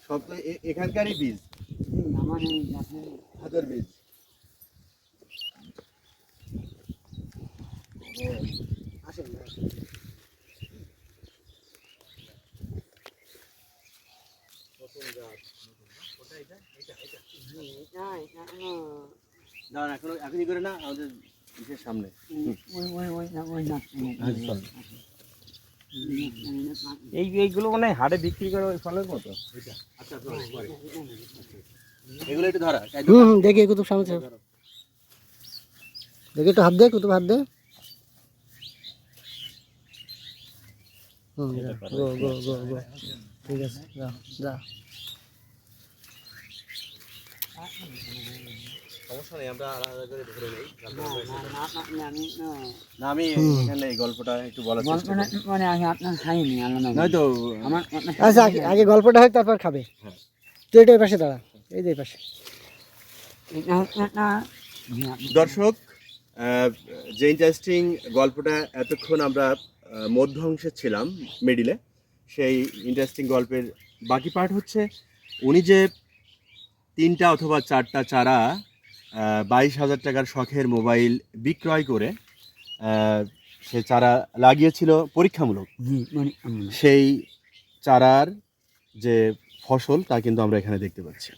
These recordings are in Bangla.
সব তো এখানকারই বীজ, আমার এই গাছের হাতের বীজ। আসেন না। দাঁড়ান, এখনই করে না, আমাদের ইসের সামনে। এইগুলো মানে হাটে বিক্রি করে ওই ফলের মতো। আচ্ছা, এগুলো একটু ধরা। দেখি কুতুব সামনে দেখি, একটু হাত দে, কুতুব হাত দে। গো গো গো গো, ঠিক আছে, যা যা। সমস্যা নেই, আমরা আলাদা করে ধরে নেই। না, আমি এখানে এই গল্পটা একটু বলার চেষ্টা করি। মানে আগে আপনার খাইনি আলাদা নয়তো আমার। আচ্ছা, আগে গল্পটা হয়, তারপর খাবে। তুই এটা এই পাশে দাঁড়া, এই যে এই পাশে। দর্শক, যে ইন্টারেস্টিং গল্পটা এতক্ষণ আমরা মধ্য অংশে ছিলাম, মিডিলে, সেই ইন্টারেস্টিং গল্পের বাকি পার্ট হচ্ছে, উনি যে 3টা অথবা 4টা চারা 22,000 টাকার শখের মোবাইল বিক্রয় করে সে চারা লাগিয়েছিল পরীক্ষামূলক, সেই চারার যে ফসল তা কিন্তু আমরা এখানে দেখতে পাচ্ছি।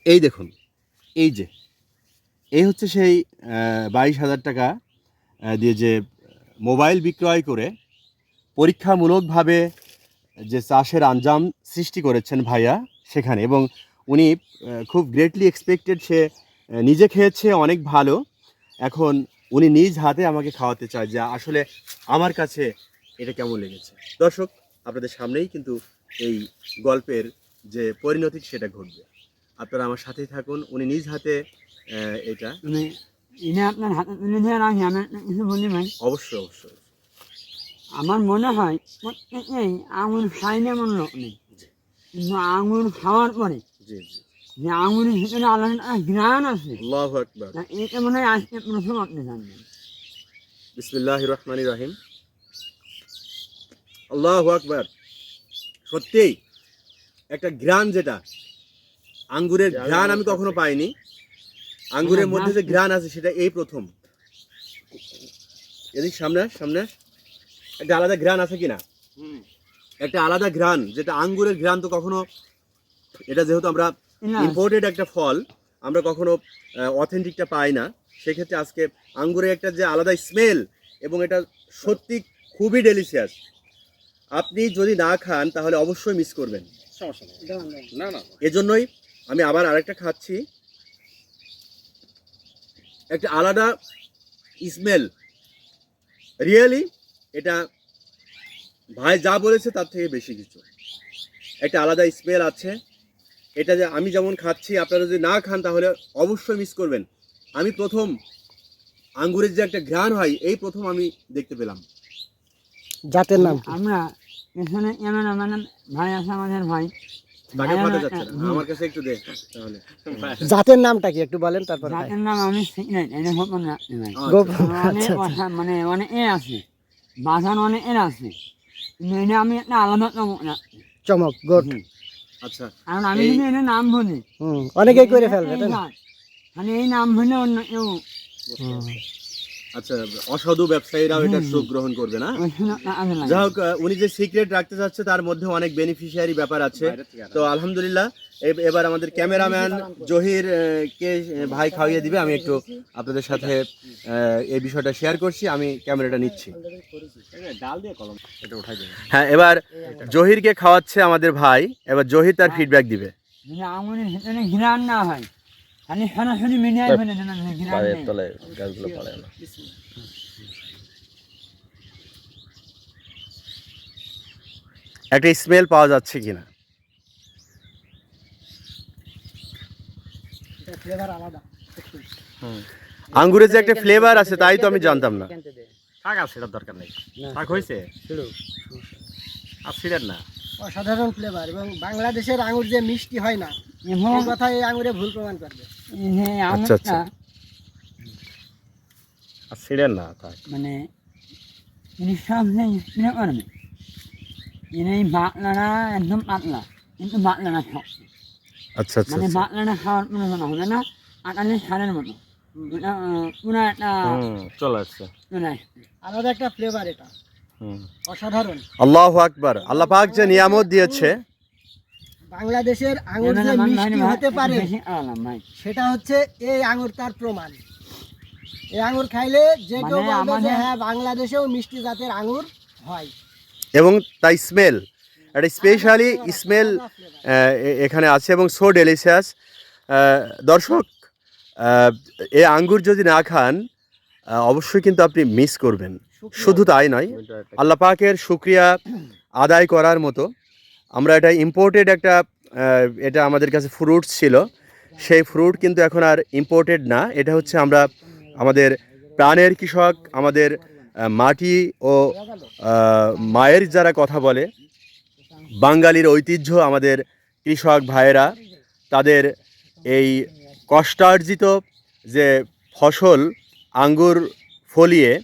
এই দেখুন, এই হচ্ছে সেই 22,000 টাকা দিয়ে যে মোবাইল বিক্রয় করে পরীক্ষামূলকভাবে যে চাষের আঞ্জাম সৃষ্টি করেছেন ভাইয়া সেখানে, এবং উনি খুব গ্রেটলি এক্সপেক্টেড, সে নিজে খেয়েছে অনেক ভালো। এখন উনি নিজ হাতে আমাকে খাওয়াতে চায় যে আসলে আমার কাছে এটা কেমন লেগেছে। দর্শক, আপনাদের সামনেই কিন্তু এই গল্পের যে পরিণতি সেটা ঘটবে, আপনারা আমার সাথেই থাকুন। উনি নিজ হাতে এটা আপনার হাতে তুলে দেওয়ার আগে আমি কিছু বলি ভাই। অবশ্যই অবশ্যই আমার মনে হয় প্রত্যেকেই আঙুর খায় না এমন লোক নেই, কিন্তু আঙুর খাওয়ার পরে জি জি, যে আঙুরের ভিতরে আলাদা একটা ঘ্রাণ আছে, আল্লাহু আকবার। এটা মনে হয় আজকে প্রথম আপনি জানবেন। বিসমিল্লাহির রহমানির রহিম। আল্লাহু আকবার। সত্যিই একটা ঘ্রাণ, যেটা আঙ্গুরের ঘ্রাণ আমি কখনো পাইনি। আঙ্গুরের মধ্যে যে ঘ্রাণ আছে সেটা এই প্রথম। এদিক সামনে সামনে একটা আলাদা ঘ্রাণ আছে কিনা, একটা আলাদা ঘ্রাণ, যেটা আঙ্গুরের ঘ্রাণ তো কখনো, এটা যেহেতু আমরা ইম্পোর্টেড একটা ফল, আমরা কখনো অথেন্টিকটা পাই না। সেক্ষেত্রে আজকে আঙ্গুরের একটা যে আলাদা স্মেল, এবং এটা সত্যি খুবই ডেলিশিয়াস। আপনি যদি না খান তাহলে অবশ্যই মিস করবেন। না না, এজন্যই আমি আবার আরেকটা খাচ্ছি। একটা আলাদা স্মেল, রিয়েলি এটা ভাই যা বলেছে তার থেকে বেশি কিছু, একটা আলাদা স্মেল আছে। এটা যে আমি যেমন খাচ্ছি, আপনারা যদি না খান তাহলে অবশ্যই মিস করবেন। আমি প্রথম আঙ্গুরের যে একটা ঘ্রাণ হয়, এই প্রথম আমি দেখতে পেলাম। জাতের নাম আমরা এখানে এমন মানে ভাই আছে, আমাদের ভাই তাকে পাঠাতে যাচ্ছে না, আমার কাছে একটু দে তাহলে। জাতের নামটা কি একটু বলেন, তারপর জাতের নাম আমি সিক্রেট, এটা গোপন রাখতে ভাই। অনেক কথা মানে অনেক এ আছে, বাজান অনেক এর আছে, কিন্তু এটা আমি একটা আলাদা চমক রাখছি। চমক গুড। আচ্ছা, কারণ আমি যদি এটা নাম বলি অনেকেই করে ফেলবে, তাই না? মানে এই নাম বললে অন্য কেউ, আচ্ছা, অসাধু ব্যবসায়ীরাও এটা সুখ গ্রহণ করবে না। যাই হোক, উনি যে সিক্রেট রাখতে চাচ্ছে তার মধ্যে অনেক বেনিফিশিয়ারি ব্যাপার আছে। তো আলহামদুলিল্লাহ, এবার আমাদের ক্যামেরাম্যান জহির কে ভাই খাওয়িয়ে দিবে। আমি একটু আপনাদের সাথে এই বিষয়টা শেয়ার করছি, আমি ক্যামেরাটা নিচ্ছি। ডাল দিয়ে কলম এটা উঠাই দেবে। হ্যাঁ, এবার জহিরকে খাওয়াচ্ছে আমাদের ভাই, এবার জহির তার ফিডব্যাক দিবে। আঙুরের ভিতরে ঘ্রাণ না হয়, খালি সরাসরি মিডিয়ায় ফেলে দেন, ঘ্রাণ নেই। তলে গাছগুলো পড়ে না। একটা স্মেল পাওয়া যাচ্ছে কিনা, ফ্লেভার আলাদা। আঙ্গুরের যে একটা ফ্লেভার আছে তাই তো আমি জানতাম না। থাক, আর সেটার দরকার নেই। থাক, হয়েছে আর সিলেট না। অসাধারণ ফ্লেভার, এবং বাংলাদেশের আঙুর যে মিষ্টি হয় না, এই কথা এই আঙুরে ভুল প্রমাণ করবে। আচ্ছা আচ্ছা, আর সিলেট না, থাক। মানে জিনিসটা স্প্রে করবে, এই বাটলাটা একদম পাতলা, কিন্তু বাটলাটা শক্ত। আচ্ছা আচ্ছা মানে আচ্ছা। বাটলাটা খাওয়ার কোনো মনে হবে না, আটালের সারের মতো। এটা পুরো একটা চলে আসছে। চলে আসছে। আলাদা একটা ফ্লেভার এটা, হুম। অসাধারণ। আল্লাহু আকবার। আল্লাহ পাক যে নিয়ামত দিয়েছে, বাংলাদেশের আঙুর যে এবার মিষ্টি ভাই হতে পারে বেশি আলাম ভাই। সেটা হচ্ছে এই আঙুর তার প্রমাণ। এই আঙুর খাইলে যে কেউ মানে বলবে যে আমাদের- হ্যাঁ বাংলাদেশেও মিষ্টি জাতের আঙুর হয়। এবং তাই স্মেল, একটা স্পেশালি স্মেল এখানে আছে এবং সো ডেলিশিয়াস। দর্শক, এই আঙ্গুর যদি না খান অবশ্যই কিন্তু আপনি মিস করবেন। শুধু তাই নয়, আল্লাহ পাকের শুকরিয়া আদায় করার মতো আমরা এটা ইম্পোর্টেড একটা এটা আমাদের কাছে ফ্রুটস ছিল, সেই ফ্রুট কিন্তু এখন আর ইম্পোর্টেড না। এটা হচ্ছে আমরা আমাদের প্রাণের কৃষক, আমাদের মাটি ও মায়ের যারা কথা বলে, বাঙালির ঐতিহ্য, আমাদের কৃষক ভাইয়েরা তাদের এই কষ্টার্জিত যে ফসল আঙ্গুর ফলিয়ে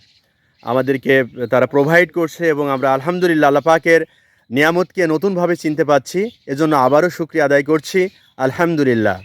আমাদেরকে তারা প্রোভাইড করছে এবং আমরা আলহামদুলিল্লাহ আল্লাহ পাকের নিয়ামতকে নতুনভাবে চিনতে পাচ্ছি। এজন্য আবারও শুকরিয়া আদায় করছি, আলহামদুলিল্লাহ।